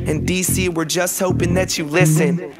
In DC, we're just hoping that you listen.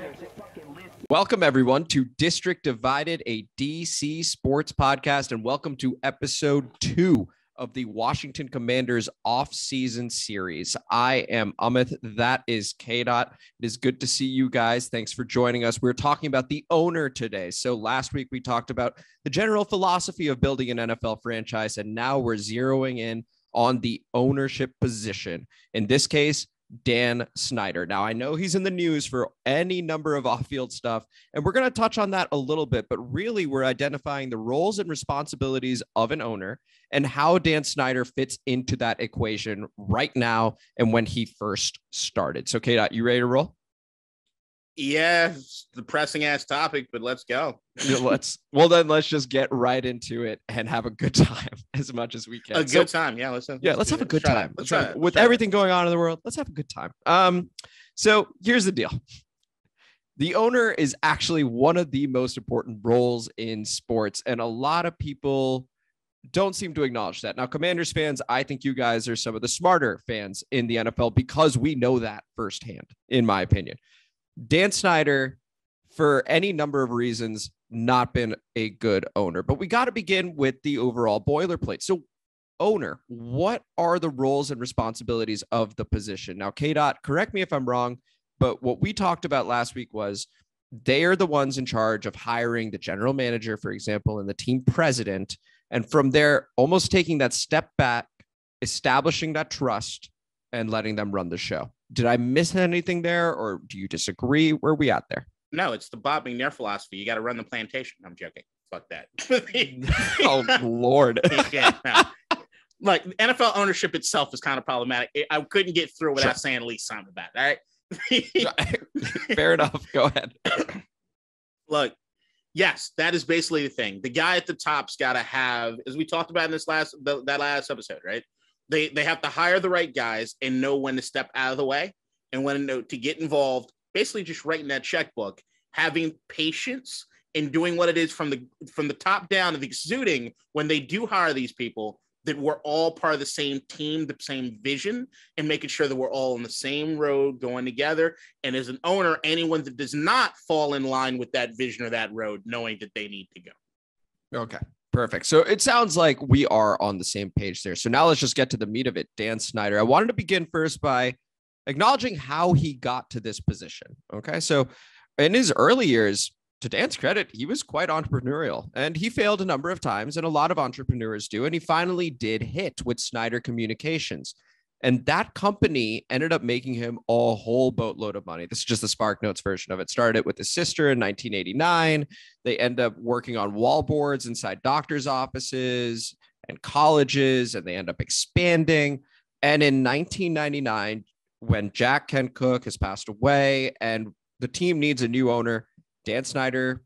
Welcome, everyone, to District Divided, a DC sports podcast, and welcome to episode 2 of the Washington Commanders off-season series. I am Amit. That is KDOT. It is good to see you guys. Thanks for joining us. We're talking about the owner today. So last week we talked about the general philosophy of building an NFL franchise, and now we're zeroing in on the ownership position. In this case, Dan Snyder. Now, I know he's in the news for any number of off-field stuff, and we're going to touch on that a little bit, but really we're identifying the roles and responsibilities of an owner and how Dan Snyder fits into that equation right now and when he first started. So, K-Dot, you ready to roll? Yeah, it's the pressing ass topic, but let's go. Let's just get right into it and have a good time as much as we can. Good time. Yeah. Let's have a good time. With everything everything going on in the world, let's have a good time. So here's the deal. The owner is actually one of the most important roles in sports, and a lot of people don't seem to acknowledge that. Now, Commanders fans, I think you guys are some of the smarter fans in the NFL because we know that firsthand, in my opinion. Dan Snyder, for any number of reasons, not been a good owner, but we got to begin with the overall boilerplate. So, owner, what are the roles and responsibilities of the position? Now, KDOT, correct me if I'm wrong, but what we talked about last week was they are the ones in charge of hiring the general manager, for example, and the team president. And from there, almost taking that step back, establishing that trust and letting them run the show. Did I miss anything there, or do you disagree? Where are we at there? No, it's the Bob McNair philosophy. You got to run the plantation. I'm joking. Fuck that. Oh, Lord. Yeah, no. Like, NFL ownership itself is kind of problematic. I couldn't get through without saying at least something about it. All right. Fair enough. Go ahead. Look, yes, that is basically the thing. The guy at the top's got to have, as we talked about in that last episode, right? They have to hire the right guys and know when to step out of the way and when to get involved. Basically, just writing that checkbook, having patience, and doing what it is from the top down, of exuding when they do hire these people that we're all part of the same team, the same vision, and making sure that we're all on the same road going together. And as an owner, anyone that does not fall in line with that vision or that road, knowing that they need to go. Okay. Perfect. So it sounds like we are on the same page there. So now let's just get to the meat of it. Dan Snyder. I wanted to begin first by acknowledging how he got to this position. Okay. So in his early years, to Dan's credit, he was quite entrepreneurial and he failed a number of times, and a lot of entrepreneurs do. And he finally did hit with Snyder Communications. And that company ended up making him a whole boatload of money. This is just the Spark Notes version of it. Started it with his sister in 1989. They end up working on wall boards inside doctors' offices and colleges, and they end up expanding. And in 1999, when Jack Kent Cooke has passed away and the team needs a new owner, Dan Snyder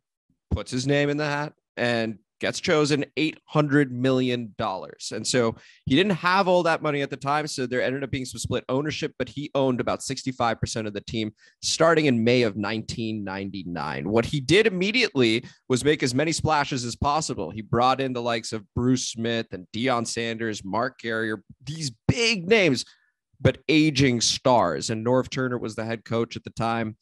puts his name in the hat and gets chosen $800 million. And so he didn't have all that money at the time. So there ended up being some split ownership, but he owned about 65% of the team starting in May of 1999. What he did immediately was make as many splashes as possible. He brought in the likes of Bruce Smith and Deion Sanders, Mark Carrier, these big names, but aging stars. And Norv Turner was the head coach at the time.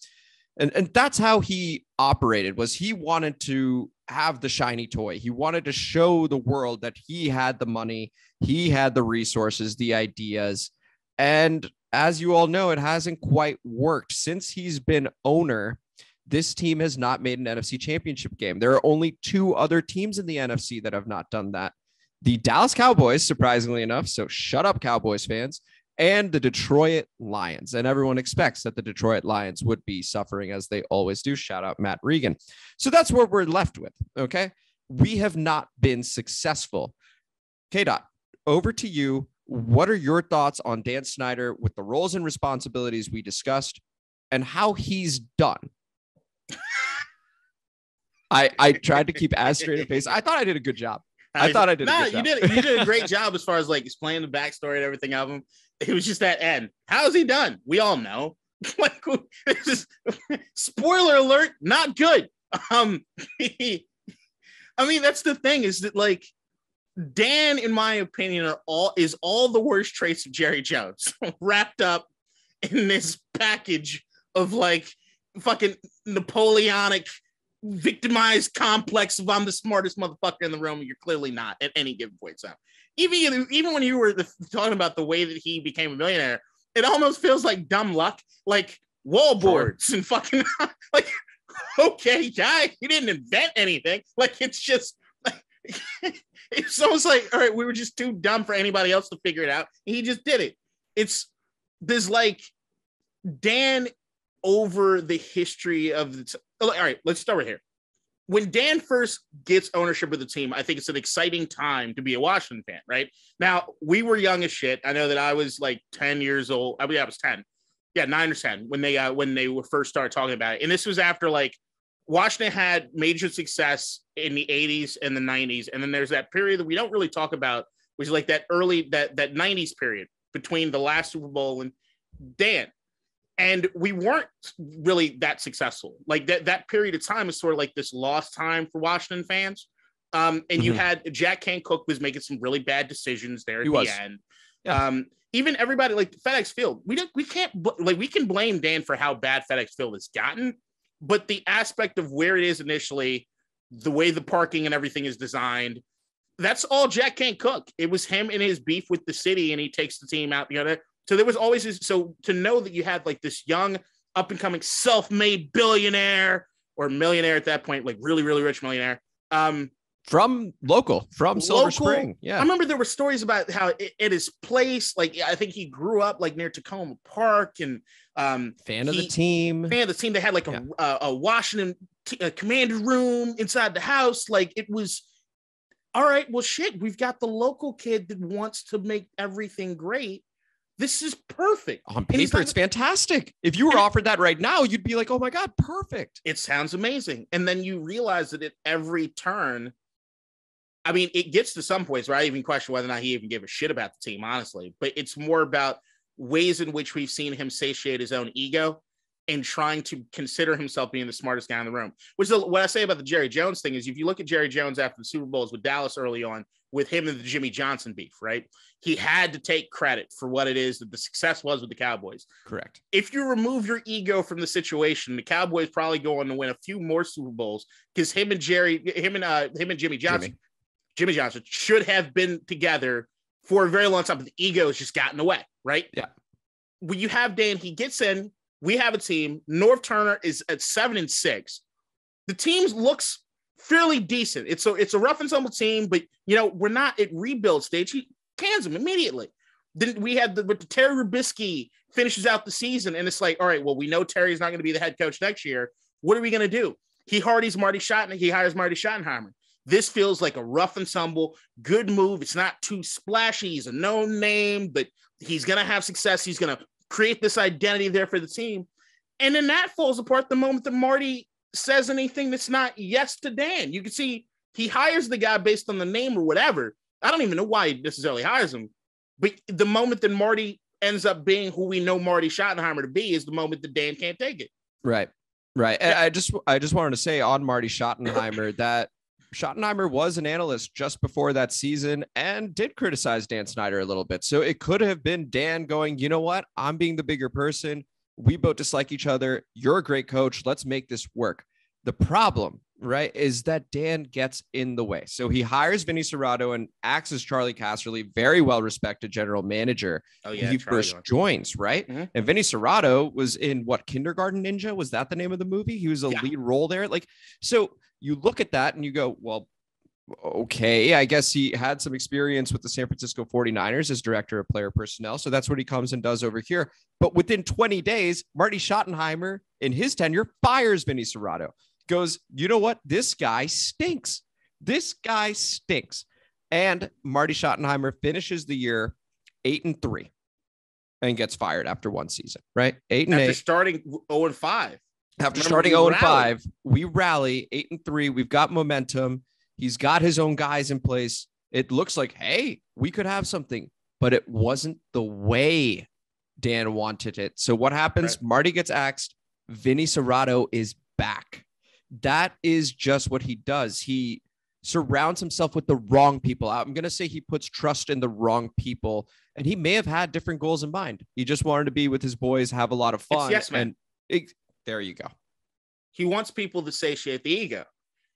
And that's how he operated. Was he wanted to have the shiny toy. He wanted to show the world that he had the money, he had the resources, the ideas. And as you all know, it hasn't quite worked. Since he's been owner, this team has not made an NFC Championship game. There are only 2 other teams in the NFC that have not done that. The Dallas Cowboys, surprisingly enough, so shut up, Cowboys fans, and the Detroit Lions. And everyone expects that the Detroit Lions would be suffering, as they always do. Shout out Matt Regan. So that's what we're left with, okay? We have not been successful. K-Dot, over to you. What are your thoughts on Dan Snyder with the roles and responsibilities we discussed and how he's done? I tried to keep as straight a face. I thought I did a good job. I thought I did. A good job. You did a great job as far as like explaining the backstory and everything of him. It was just that end. How's he done? We all know. Like, just, spoiler alert, not good. I mean, that's the thing, is that like Dan, in my opinion, is all the worst traits of Jerry Jones wrapped up in this package of like fucking Napoleonic victimized complex of I'm the smartest motherfucker in the room. You're clearly not at any given point. So even when you were talking about the way that he became a millionaire, it almost feels like dumb luck, like wall boards and fucking like, okay, guy, you didn't invent anything. Like, it's just like, it's almost like, all right, we were just too dumb for anybody else to figure it out. He just did it. There's like Dan over the history of the all right, let's start right here. When Dan first gets ownership of the team, I think it's an exciting time to be a Washington fan, right? Now, we were young as shit. I know that I was like 10 years old. I mean, I was 10. Yeah, 9 or 10 when they were first started talking about it. And this was after like Washington had major success in the 80s and the 90s. And then there's that period that we don't really talk about, which is like that 90s period between the last Super Bowl and Dan. And we weren't really that successful. Like that period of time is sort of like this lost time for Washington fans. And you had Jack Kane Cook was making some really bad decisions there at the end. Yeah. Even everybody like FedEx Field, we can blame Dan for how bad FedEx Field has gotten, but the aspect of where it is initially, the way the parking and everything is designed, that's all Jack Kane Cook. It was him and his beef with the city, and he takes the team out. So there was always this, so to know that you had like this young up and coming self-made billionaire or millionaire at that point, like really, really rich millionaire. From Silver Spring. Yeah. I remember there were stories about how at his place, like I think he grew up like near Tacoma Park and fan of the team. They had like a Washington commander room inside the house. Like it was, all right, well, shit, we've got the local kid that wants to make everything great. This is perfect. On paper, it's fantastic. If you were offered that right now, you'd be like, oh my God, perfect. It sounds amazing. And then you realize that at every turn, I mean, it gets to some points where I even question whether or not he even gave a shit about the team, honestly. But it's more about ways in which we've seen him satiate his own ego and trying to consider himself being the smartest guy in the room. Which is what I say about the Jerry Jones thing is if you look at Jerry Jones after the Super Bowls with Dallas early on, with him and the Jimmy Johnson beef, right? He had to take credit for what it is that the success was with the Cowboys. Correct. If you remove your ego from the situation, the Cowboys probably go on to win a few more Super Bowls because him and Jimmy Johnson should have been together for a very long time, but the ego has just gotten away, right? Yeah. When you have Dan, he gets in. We have a team. Norv Turner is at 7-6. The team looks fairly decent. It's a rough and tumble team, but we're not at rebuild stage. He cans him immediately. Then we had the Terry Rubisky finishes out the season, and it's like, all right, well, we know Terry's not going to be the head coach next year. What are we going to do? He hires Marty Schottenheimer. This feels like a rough and tumble, good move. It's not too splashy. He's a known name, but he's going to have success. He's going to create this identity there for the team. And then that falls apart the moment that Marty says anything that's not yes to Dan. You can see he hires the guy based on the name or whatever. I don't even know why he necessarily hires him. But the moment that Marty ends up being who we know Marty Schottenheimer to be is the moment that Dan can't take it. Right. And I just wanted to say on Marty Schottenheimer that Schottenheimer was an analyst just before that season and did criticize Dan Snyder a little bit. So it could have been Dan going, you know what? I'm being the bigger person. We both dislike each other. You're a great coach. Let's make this work. The problem, right, is that Dan gets in the way. So he hires Vinny Serrato and acts as Charlie Casserly, very well-respected general manager. Oh, yeah, when he first joins, right? Mm-hmm. And Vinny Serrato was in Kindergarten Ninja? Was that the name of the movie? He was a lead role there. So you look at that and you go, well, okay, I guess he had some experience with the San Francisco 49ers as director of player personnel. So that's what he comes and does over here. But within 20 days, Marty Schottenheimer in his tenure fires Vinny Serrato. Goes, you know what? This guy stinks. And Marty Schottenheimer finishes the year 8-3 and gets fired after one season, right? 8-8. After starting 0-5. After starting 0-5, we rally 8-3. We've got momentum. He's got his own guys in place. It looks like, hey, we could have something, but it wasn't the way Dan wanted it. So what happens? Right. Marty gets axed. Vinny Serrato is back. That is just what he does. He surrounds himself with the wrong people. I'm going to say he puts trust in the wrong people, and he may have had different goals in mind. He just wanted to be with his boys, have a lot of fun. Yes, man. There you go. He wants people to satiate the ego.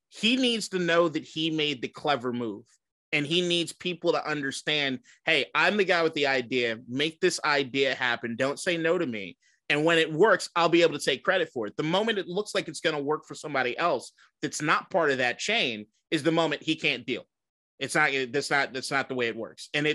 He needs to know that he made the clever move, and he needs people to understand, hey, I'm the guy with the idea. Make this idea happen. Don't say no to me. And when it works, I'll be able to take credit for it. The moment it looks like it's going to work for somebody else that's not part of that chain is the moment he can't deal. It's not, that's not the way it works. And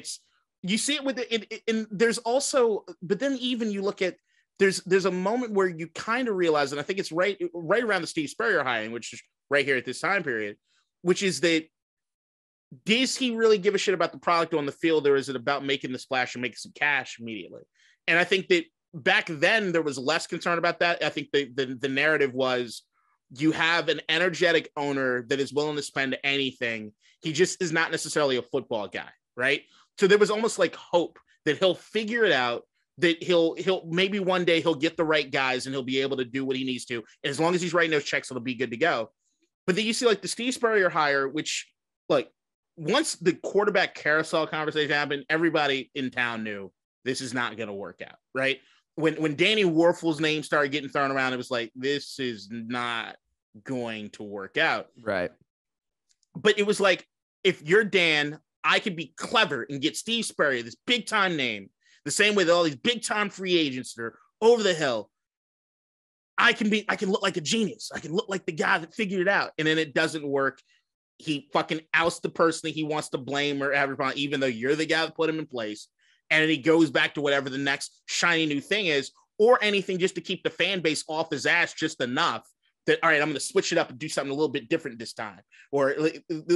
you see it with it. And there's also, but then even you look at, there's a moment where you kind of realize, and I think it's right around the Steve Spurrier hiring, which is right here at this time period, which is that, does he really give a shit about the product on the field, or is it about making the splash and making some cash immediately? And I think that back then there was less concern about that. I think the narrative was, you have an energetic owner that is willing to spend anything. He just is not necessarily a football guy, right? So there was almost like hope that he'll figure it out, that he'll maybe one day he'll get the right guys and he'll be able to do what he needs to. And as long as he's writing those checks, it'll be good to go. But then you see like the Steve Spurrier hire, which like once the quarterback carousel conversation happened, everybody in town knew this is not going to work out, right? When Danny Werfel's name started getting thrown around, it was like, this is not going to work out. Right. But it was like, if you're Dan, I could be clever and get Steve Spurrier, this big time name, the same way that all these big time free agents that are over the hill. I can look like a genius. I can look like the guy that figured it out. And then it doesn't work. He fucking ousts the person that he wants to blame or everybody, even though you're the guy that put him in place. And then he goes back to whatever the next shiny new thing is, or anything just to keep the fan base off his ass just enough that, all right, I'm going to switch it up and do something a little bit different this time. Or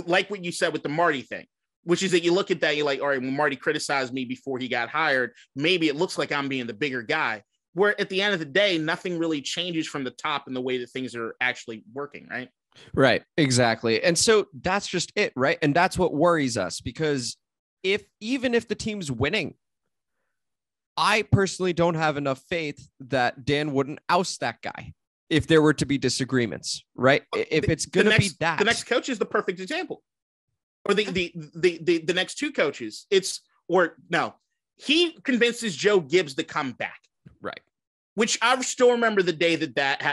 like what you said with the Marty thing, which is that you look at that, you're like, all right, when Marty criticized me before he got hired, maybe it looks like I'm being the bigger guy. Where at the end of the day, nothing really changes from the top in the way that things are actually working, right? Right, exactly. And so that's just it, right? And that's what worries us, because even if the team's winning, I personally don't have enough faith that Dan wouldn't oust that guy if there were to be disagreements, right? If it's going to be that. The next coach is the perfect example. Or the next two coaches. He convinces Joe Gibbs to come back. Right. Which I still remember the day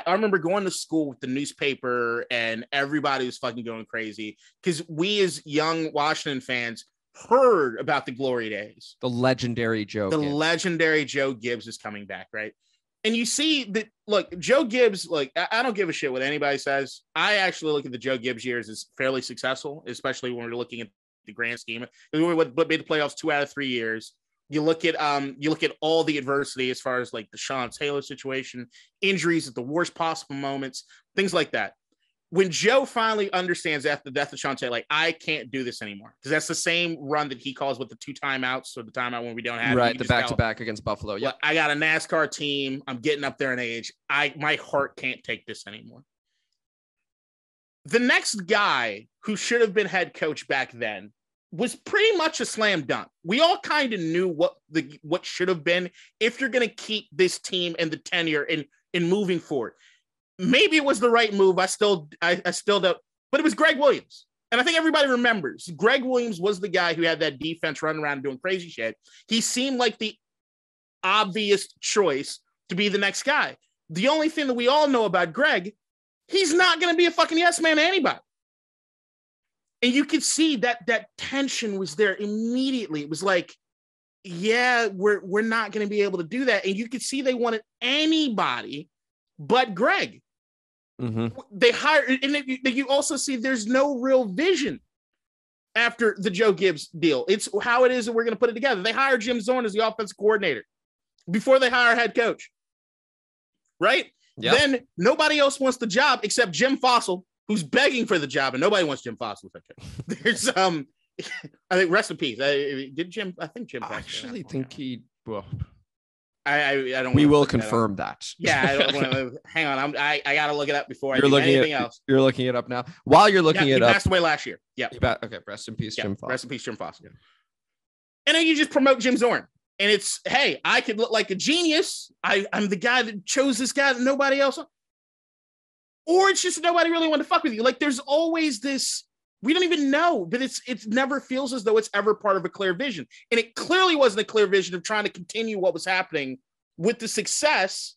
I remember going to school with the newspaper and everybody was fucking going crazy because we as young Washington fans heard about the glory days. The legendary Joe Gibbs is coming back, right? And you see that, look, Joe Gibbs, like, I don't give a shit what anybody says. I actually look at the Joe Gibbs years as fairly successful, especially when we're looking at the grand scheme. We made the playoffs 2 out of 3 years. You look at all the adversity as far as like the Sean Taylor situation, injuries at the worst possible moments, things like that. When Joe finally understands after the death of Sean Taylor, like, I can't do this anymore, because that's the same run that he calls with the 2 timeouts, or the timeout when we don't have right, the back-to-back against Buffalo. Yeah, I got a NASCAR team. I'm getting up there in age. My heart can't take this anymore. The next guy who should have been head coach back then was pretty much a slam dunk. We all kind of knew what should have been if you're going to keep this team and the tenure in moving forward. Maybe it was the right move. I still don't, but it was Greg Williams. And I think everybody remembers Greg Williams was the guy who had that defense running around doing crazy shit. He seemed like the obvious choice to be the next guy. The only thing that we all know about Greg, he's not going to be a fucking yes man to anybody. And you could see that tension was there immediately. It was like, yeah, we're not going to be able to do that. And you could see they wanted anybody but Greg. Mm-hmm. They hired, and you also see there's no real vision after the Joe Gibbs deal. It's how it is that we're going to put it together. They hired Jim Zorn as the offensive coordinator before they hire a head coach, right? Yep. Then nobody else wants the job except Jim Fossil, who's begging for the job, and nobody wants Jim Fossil. There's I think rest in peace. I actually think he. Well, I don't. We will confirm that. Yeah, I don't want to. Hang on, I got to look it up before I do anything else. You're looking it up now. While you're looking it up, he passed away last year. Yeah. Okay. Rest in peace, Jim Fossil. Rest in peace, Jim Fossil. And then you just promote Jim Zorn, and it's, hey, I could look like a genius. I'm the guy that chose this guy that nobody else. Or it's just nobody really wanted to fuck with you. Like, there's always this We don't even know, but it never feels as though it's ever part of a clear vision. And it clearly wasn't a clear vision of trying to continue what was happening with the success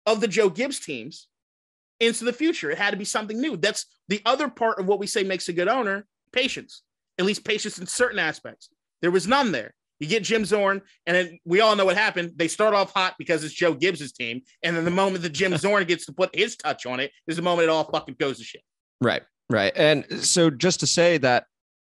of the Joe Gibbs teams into the future. It had to be something new. That's the other part of what we say makes a good owner: patience, at least patience in certain aspects. There was none there. You get Jim Zorn, and then we all know what happened. They start off hot because it's Joe Gibbs' team. And then the moment that Jim Zorn gets to put his touch on it is the moment it all fucking goes to shit. Right. Right. And so just to say that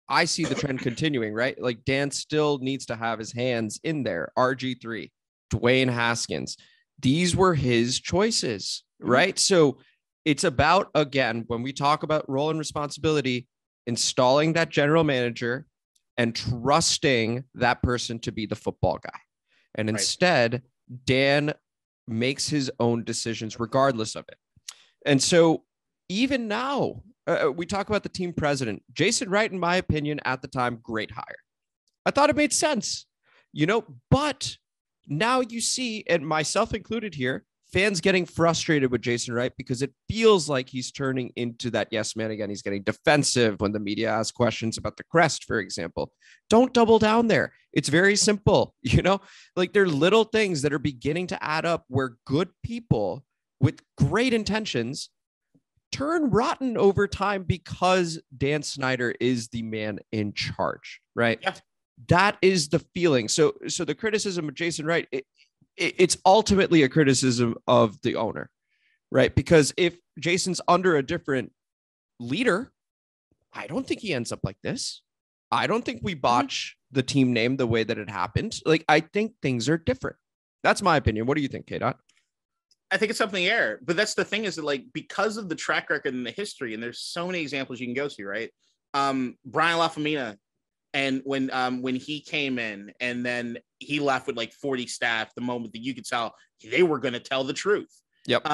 I see the trend continuing, right? Like Dan still needs to have his hands in there. RG3, Dwayne Haskins. These were his choices, right? So it's about, again, when we talk about role and responsibility, installing that general manager and trusting that person to be the football guy. And instead, Dan makes his own decisions regardless of it. And so even now, we talk about the team president, Jason Wright, in my opinion, at the time, great hire. I thought it made sense, but now you see, and myself included here, fans getting frustrated with Jason Wright because it feels like he's turning into that yes man again. He's getting defensive when the media asks questions about the crest, for example. Don't double down there. It's very simple. Like there are little things that are beginning to add up where good people with great intentions turn rotten over time because Dan Snyder is the man in charge, right? Yeah. That is the feeling. So the criticism of Jason Wright, it's ultimately a criticism of the owner, right? Because if Jason's under a different leader, I don't think he ends up like this. I don't think we botch the team name the way that it happened. Like, I think things are different. That's my opinion. What do you think, K-Dot? I think it's something air, but that's the thing is that like, because of the track record and the history, and there's so many examples you can go to, right? Brian LaFamina, and when he came in and then he left with like 40 staff, the moment that you could tell they were going to tell the truth. Yep.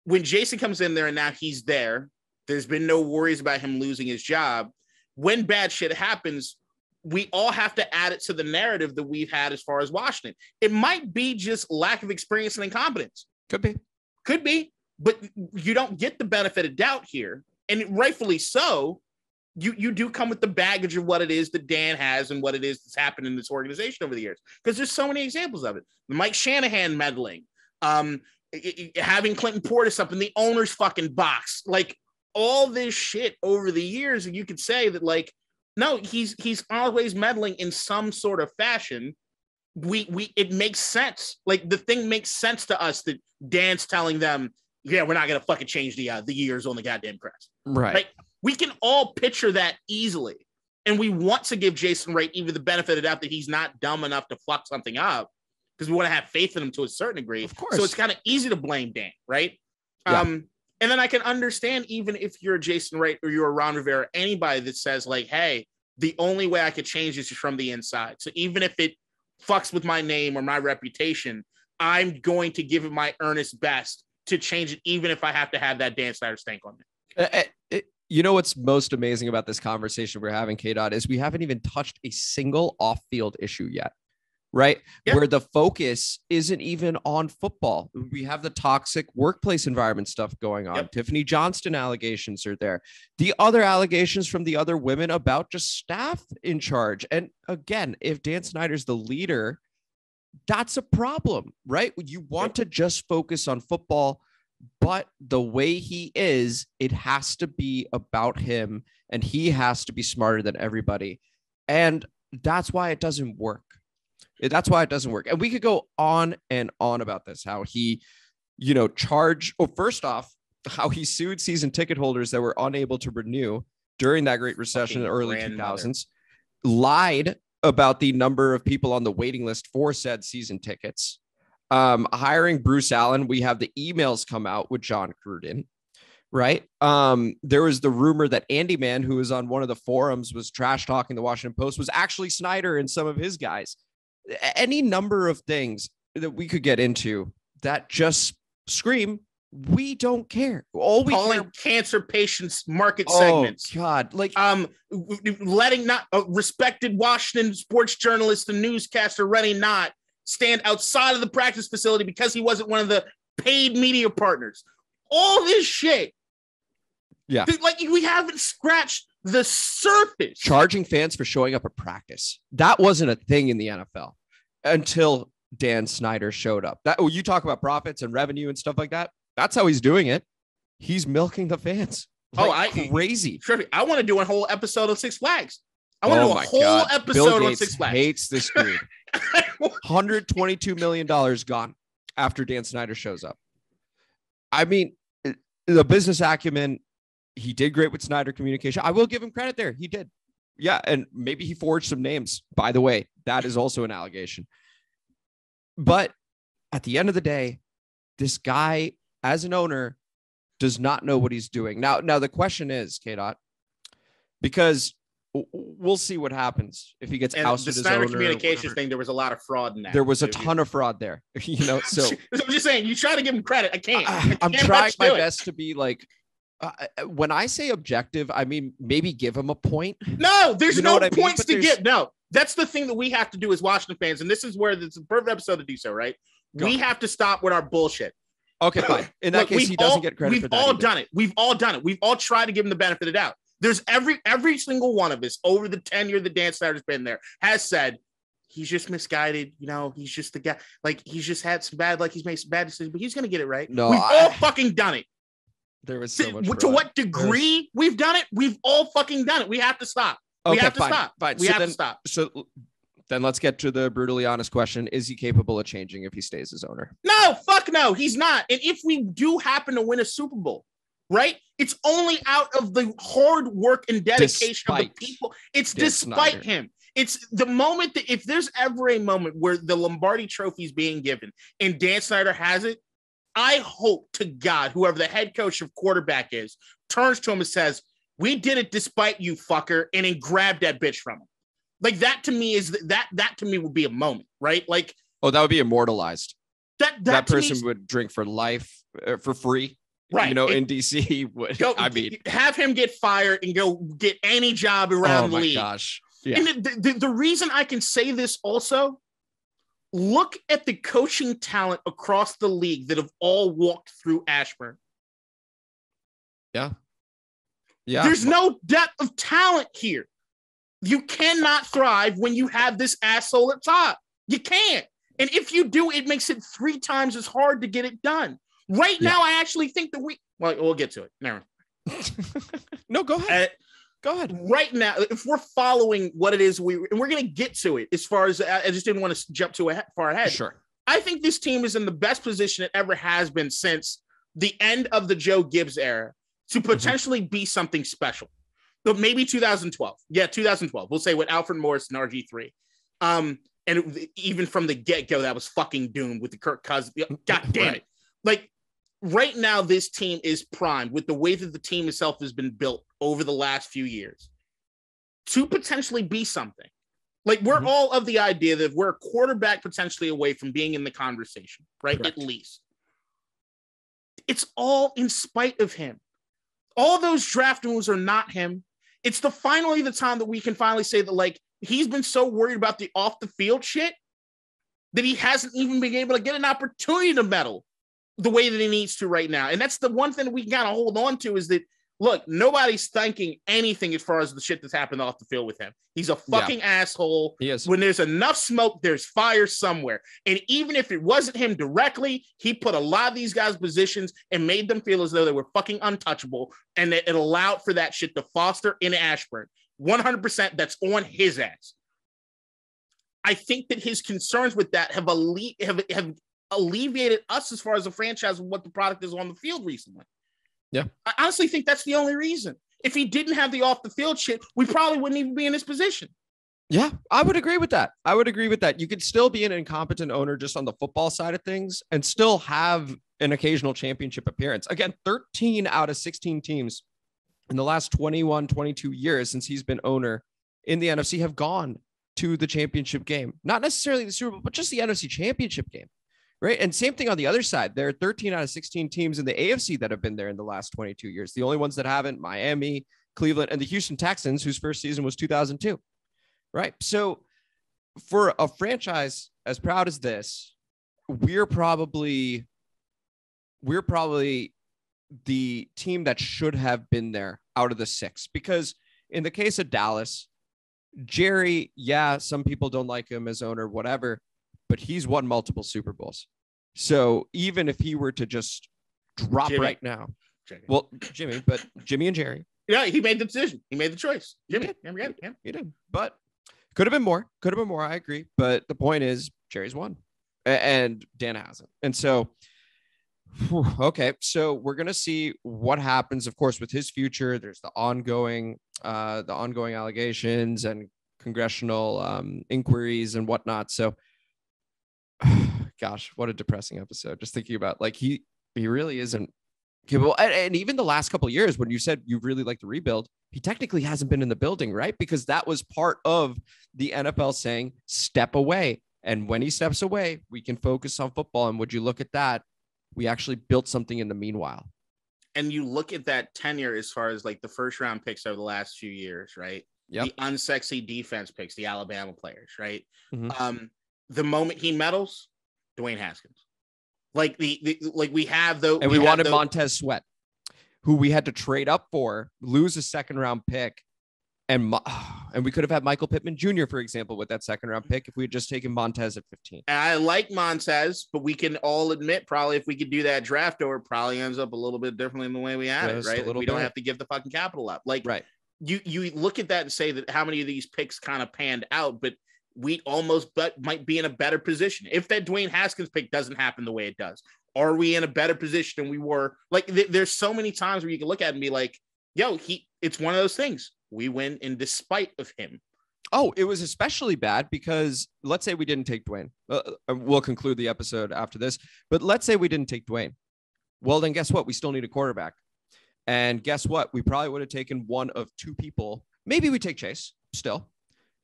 When Jason comes in there and now he's there, there's been no worries about him losing his job. When bad shit happens, we all have to add it to the narrative that we've had as far as Washington. It might be just lack of experience and incompetence. Could be, but you don't get the benefit of doubt here. And rightfully so, you do come with the baggage of what it is that Dan has and what it is that's happened in this organization over the years. Because there's so many examples of it. Mike Shanahan meddling, having Clinton Portis up in the owner's fucking box, like all this shit over the years. And you could say that like, no, he's always meddling in some sort of fashion. It makes sense. Like the thing makes sense to us that Dan's telling them, yeah, we're not going to fucking change the years on the goddamn crest. Right. Like we can all picture that easily. And we want to give Jason Wright even the benefit of the doubt that he's not dumb enough to fuck something up because we want to have faith in him to a certain degree. Of course. So it's kind of easy to blame Dan. Right. Yeah. And then I can understand even if you're a Jason Wright or you're a Ron Rivera, anybody that says like, hey, the only way I could change this is from the inside. So even if it fucks with my name or my reputation, I'm going to give it my earnest best to change it, even if I have to have that Dan Snyder stank on it. You know what's most amazing about this conversation we're having, K-Dot, is we haven't even touched a single off-field issue yet. Right? Yeah. Where the focus isn't even on football. We have the toxic workplace environment stuff going on. Yep. Tiffany Johnston allegations are there. The other allegations from the other women about just staff in charge. And again, if Dan Snyder's the leader, that's a problem, right? You want to just focus on football, but the way he is, it has to be about him and he has to be smarter than everybody. And that's why it doesn't work. That's why it doesn't work. And we could go on and on about this, how he, first off, how he sued season ticket holders that were unable to renew during that Great Recession in the early 2000s, lied about the number of people on the waiting list for said season tickets, hiring Bruce Allen. We have the emails come out with John Gruden, right? There was the rumor that Andy Man, who was on one of the forums, was trash talking the Washington Post, was actually Snyder and some of his guys. Any number of things that we could get into that just scream, we don't care. All we calling cancer patients market segments. God, like letting not respected Washington sports journalist and newscaster Rennie Knott stand outside of the practice facility because he wasn't one of the paid media partners. All this shit. Yeah. Like we haven't scratched the surface. Charging fans for showing up at practice. That wasn't a thing in the NFL until Dan Snyder showed up. You talk about profits and revenue and stuff like that. That's how he's doing it. He's milking the fans. Crazy. I want to do a whole episode of Six Flags. I want to do a whole episode Bill on Gates Six Flags. Hates this dude. $122 million gone after Dan Snyder shows up. I mean, the business acumen, he did great with Snyder Communication. I will give him credit there. He did. Yeah. And maybe he forged some names. By the way, that is also an allegation. But at the end of the day, this guy, as an owner, does not know what he's doing. Now the question is, K-Dot, because we'll see what happens if he gets ousted. The Snyder Communications thing, there was a lot of fraud in that. There was a ton of fraud there, so I'm just saying, you try to give him credit. I can't. I'm trying my best to be like, when I say objective, I mean, maybe give him a point. No, there's no points to give. No, that's the thing that we have to do as Washington fans. And this is where it's a perfect episode to do so, right? We have to stop with our bullshit. Okay, fine. In that case, he doesn't get credit for that. We've all done it. We've all done it. We've all tried to give him the benefit of the doubt. There's every single one of us over the tenure that Dan Snyder's been there has said he's just misguided. He's just the guy. Like, he's just had some bad, he's made some bad decisions, but he's going to get it right. No, we've all fucking done it. There was so much. To what degree we've done it? We've all fucking done it. We have to stop. We have to stop. Fine. We have to stop. So then let's get to the brutally honest question. Is he capable of changing if he stays as owner? No, fuck no, he's not. And if we do happen to win a Super Bowl, right? It's only out of the hard work and dedication of the people. It's despite him. It's the moment that if there's ever a moment where the Lombardi trophy is being given and Dan Snyder has it, I hope to God, whoever the head coach of quarterback is, turns to him and says, "We did it despite you, fucker," and then grab that bitch from him. Like, that to me is that to me would be a moment, right? Like, that would be immortalized. That person would drink for life, for free. Right. In DC would. Have him get fired and go get any job around the league. Oh my gosh. Yeah. And the reason I can say this also, look at the coaching talent across the league that have all walked through Ashburn. Yeah. There's no depth of talent here. You cannot thrive when you have this asshole at top. You can't. And if you do, it makes it 3 times as hard to get it done. Right now, I actually think that we'll get to it. Never mind. No, go ahead. Go ahead. Right now, if we're following what it is, we're going to get to it. As far as I just didn't want to jump too far ahead. Sure. I think this team is in the best position it ever has been since the end of the Joe Gibbs era to potentially be something special. But maybe 2012. Yeah, 2012. We'll say with Alfred Morris and RG3. And even from the get-go, that was fucking doomed with the Kirk Cousins. God damn it. Like, right now, this team is primed with the way that the team itself has been built over the last few years to potentially be something. Like, we're all of the idea that we're a quarterback potentially away from being in the conversation, right? Correct. At least. It's all in spite of him. All those draft moves are not him. It's finally the time that we can finally say that, like, he's been so worried about the off the field shit that he hasn't even been able to get an opportunity to medal the way that he needs to right now. And that's the one thing that we got to hold on to is that, look, nobody's thinking anything as far as the shit that's happened off the field with him. He's a fucking asshole. He is. When there's enough smoke, there's fire somewhere. And even if it wasn't him directly, he put a lot of these guys' positions and made them feel as though they were fucking untouchable. And that it allowed for that shit to foster in Ashburn. 100% that's on his ass. I think that his concerns with that have alleviated us as far as a franchise of what the product is on the field recently. Yeah. I honestly think that's the only reason. If he didn't have the off the field shit, we probably wouldn't even be in this position. Yeah, I would agree with that. You could still be an incompetent owner just on the football side of things and still have an occasional championship appearance. Again, 13 out of 16 teams in the last 21, 22 years since he's been owner in the NFC have gone to the championship game. Not necessarily the Super Bowl, but just the NFC Championship game. Right. And same thing on the other side. There are 13 out of 16 teams in the AFC that have been there in the last 22 years. The only ones that haven't, Miami, Cleveland, and the Houston Texans, whose first season was 2002. Right. So for a franchise as proud as this, we're probably the team that should have been there out of the 6, because in the case of Dallas, Jerry, yeah, some people don't like him as owner, whatever, but he's won multiple Super Bowls. So even if he were to just drop right now, Jimmy and Jerry. Yeah, he made the decision. He made the choice. Jimmy, he did. But could have been more. I agree. But the point is, Jerry's won, and Dan hasn't. And so, okay, so we're gonna see what happens. Of course, with his future, there's the ongoing allegations and congressional inquiries and whatnot. So, gosh, what a depressing episode. Just thinking about like he really isn't capable. And even the last couple of years, when you said you really like to rebuild, he technically hasn't been in the building, right? Because that was part of the NFL saying, step away. And when he steps away, we can focus on football. And would you look at that? We actually built something in the meanwhile. And you look at that tenure as far as like the first round picks over the last few years, right? Yep. The unsexy defense picks, the Alabama players, right? Mm-hmm. The moment he meddles, Dwayne Haskins. Like we have though, and we wanted Montez Sweat, who we had to trade up for, lose a second round pick, and we could have had Michael Pittman Jr., for example, with that second round pick if we had just taken Montez at 15. And I like Montez, but we can all admit probably if we could do that draft over, it probably ends up a little bit differently than the way we had it, right? We don't have to give the fucking capital up. Like, right. You look at that and say that how many of these picks kind of panned out, but we almost might be in a better position if that Dwayne Haskins pick doesn't happen the way it does. Are we in a better position than we were? Like, there's so many times where you can look at it and be like, yo, it's one of those things. We win in despite of him. Oh, it was especially bad because let's say we didn't take Dwayne. We'll conclude the episode after this, but let's say we didn't take Dwayne. Well, then guess what? We still need a quarterback. And guess what? We probably would have taken one of two people. Maybe we take Chase still.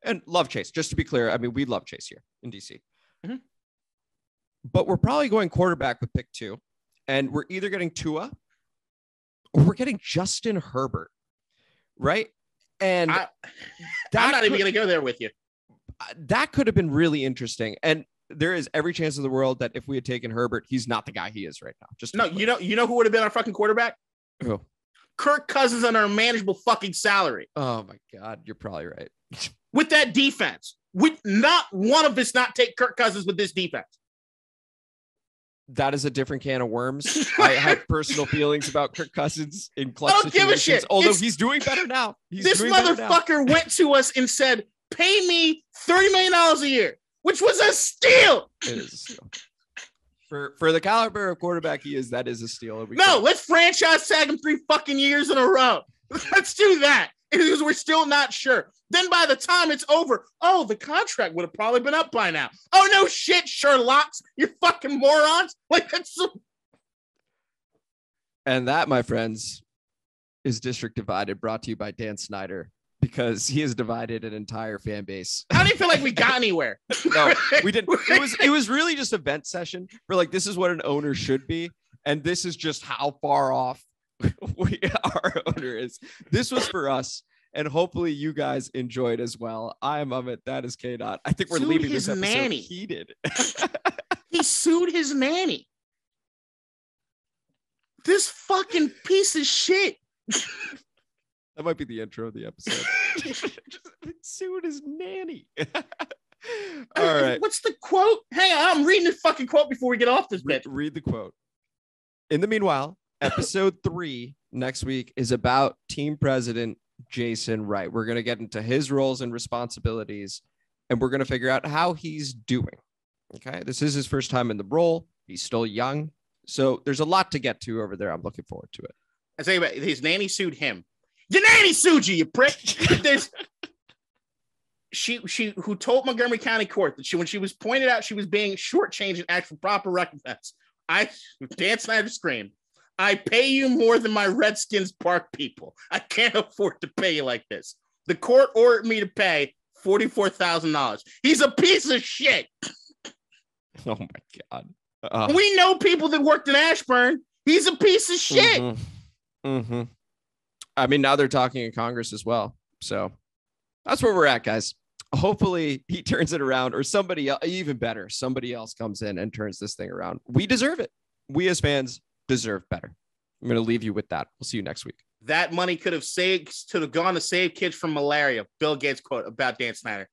And love Chase, just to be clear. I mean, we love Chase here in DC. Mm-hmm. But we're probably going quarterback with pick 2. And we're either getting Tua or we're getting Justin Herbert. Right? And I'm not even going to go there with you. That could have been really interesting. And there is every chance in the world that if we had taken Herbert, he's not the guy he is right now. Just no, you know who would have been our fucking quarterback? Who? Kirk Cousins on our manageable fucking salary. Oh my God, you're probably right. With that defense, would not one of us not take Kirk Cousins with this defense? That is a different can of worms. I have personal feelings about Kirk Cousins in clutch I don't give a shit. Although he's doing better now. This motherfucker went to us and said, pay me $30 million a year, which was a steal. It is a steal. For the caliber of quarterback he is, that is a steal. Let's franchise tag him 3 fucking years in a row. Let's do that. Because we're still not sure. Then by the time it's over, the contract would have probably been up by now. Oh, no shit, Sherlocks. You fucking morons. Like, that's so... And that, my friends, is District Divided, brought to you by Dan Snyder, because he has divided an entire fan base. I don't even feel like we got anywhere. No, we didn't. It was really just a vent session for like, this is what an owner should be. And this is just how far off our owner is. This was for us, and hopefully you guys enjoyed as well. I am Amit. That is K-Dot. I think we're leaving this episode heated. He sued his nanny. This fucking piece of shit. That might be the intro of the episode. Sued his nanny. All right. What's the quote? Hang on, I'm reading the fucking quote before we get off this bitch. Read the quote. In the meanwhile, episode 3 next week is about team president Jason Wright. We're going to get into his roles and responsibilities, and we're going to figure out how he's doing. Okay. This is his first time in the role. He's still young. So there's a lot to get to over there. I'm looking forward to it. I tell you about his nanny sued him. Your nanny sued you, you prick. She who told Montgomery County Court that when she was pointed out she was being shortchanged and asked for proper recompense. Dan Snyder screamed, I pay you more than my Redskins Park people. I can't afford to pay you like this. The court ordered me to pay $44,000. He's a piece of shit. Oh my God. We know people that worked in Ashburn. He's a piece of shit. Mm-hmm. Mm-hmm. I mean, now they're talking in Congress as well. So that's where we're at, guys. Hopefully he turns it around, or somebody else, even better, somebody else comes in and turns this thing around. We deserve it. We as fans deserve better. I'm going to leave you with that. We'll see you next week. That money could have gone to save kids from malaria. Bill Gates quote about Dan Snyder.